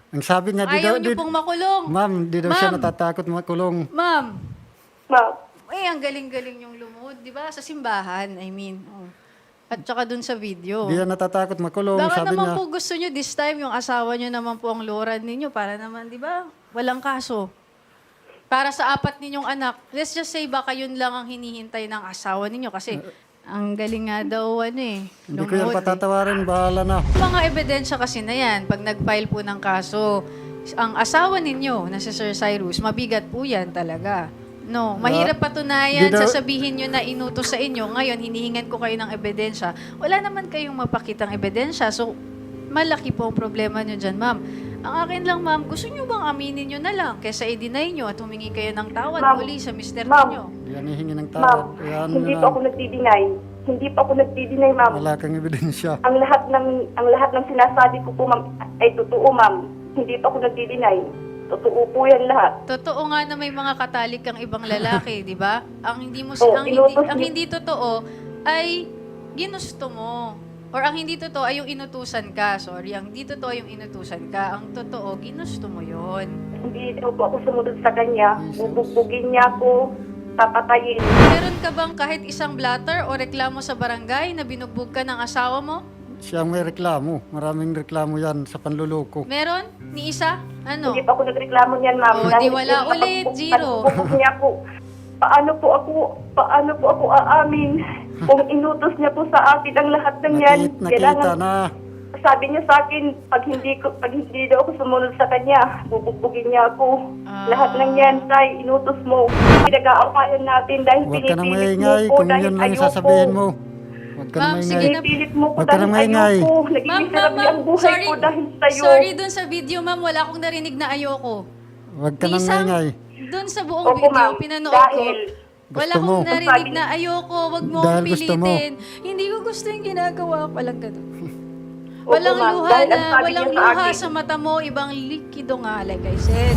Ang sabi niya, Ayaw niyo pong makulong. ma'am, di daw siya natatakot makulong. Ma'am, Ma'am, ang galing-galing yung lumuhod, di ba? Sa simbahan, I mean. Oh. At saka dun sa video. Di yan natatakot makulong, Bakit sabi naman niya. po gusto nyo this time, yung asawa nyo naman po ang loran ninyo para naman, di ba? Walang kaso. Para sa 4 ninyong anak, let's just say baka yun lang ang hinihintay ng asawa ninyo kasi ang galing nga daw Hindi ko yan lumuhod, patatawarin, bahala na. Mga ebidensya kasi na yan, pag nag-file po ng kaso, ang asawa ninyo na si Sir Cyrus, mabigat po yan talaga. No, mahirap patunayan, Di daw- sasabihin nyo na inutos sa inyo. Ngayon, hinihingan ko kayo ng ebidensya. Wala naman kayong mapakitang ebidensya. So, malaki po ang problema nyo dyan, ma'am. Ang akin lang, ma'am, gusto nyo bang aminin nyo na lang kesa i-deny nyo at humingi kayo ng tawad Ma'am. muli sa mister Ma'am. ninyo? Di yan hihingi ng ma'am, tawad. Yan hindi na po ako nagdi-deny. Hindi po ako nagdi-deny, ma'am. wala kang ebidensya. Ang lahat ng sinasabi ko po, ma'am, ay totoo, ma'am. Hindi po ako nagdi-deny. Totoo po yan lahat. Totoo nga na may mga katalik kang ibang lalaki, di ba? Ang hindi mo Oo, ang hindi totoo ay ginusto mo. Or ang hindi totoo ay yung inutusan ka. Sorry, ang hindi totoo yung inutusan ka. Ang totoo, ginusto mo 'yon. Hindi daw po ako sumunod sa kanya. Bubugbugin niya ako. Papatayin. Meron ka bang kahit isang blatter o reklamo sa barangay na binugbog ka ng asawa mo? Siya ang may reklamo. Maraming reklamo yan sa panluloko. Meron? Ni isa? Ano? Hindi pa ako nagreklamo niyan, ma'am. Oh, di wala ulit, zero. Pagbubog niya ako. Paano po ako aamin kung inutos niya po sa akin ang lahat ng yan? Nakita na. Sabi niya sa akin, pag hindi daw ako sumunod sa kanya, bubugbugin niya ako. Lahat ng yan, tay, inutos mo. Pinag-aawayan natin dahil Huwag ka nang pinipilit mo maingay ko kung dahil yan lang yung ayoko. sasabihin mo. Huwag ka nang Ma'am, sige maingay. na. Pinipilit mo ko Huwag ka dahil nang maingay. ayoko. Naging miserable ang buhay ko dahil sa'yo. Sorry dun sa video, ma'am. Wala akong narinig na ayoko. Huwag ka nang maingay. Dun sa buong Opo, video, ma'am. pinanood ko. Dahil Wala gusto mo. akong narinig na ayoko, wag mo akong Dahil gusto mo. pilitin. Hindi ko gusto yung ginagawa ko. Walang ganun. Opo, Walang ma'am. luha Dahil ang na, sabi walang niya sa luha akin, sa mata mo, ibang likido nga, like I said.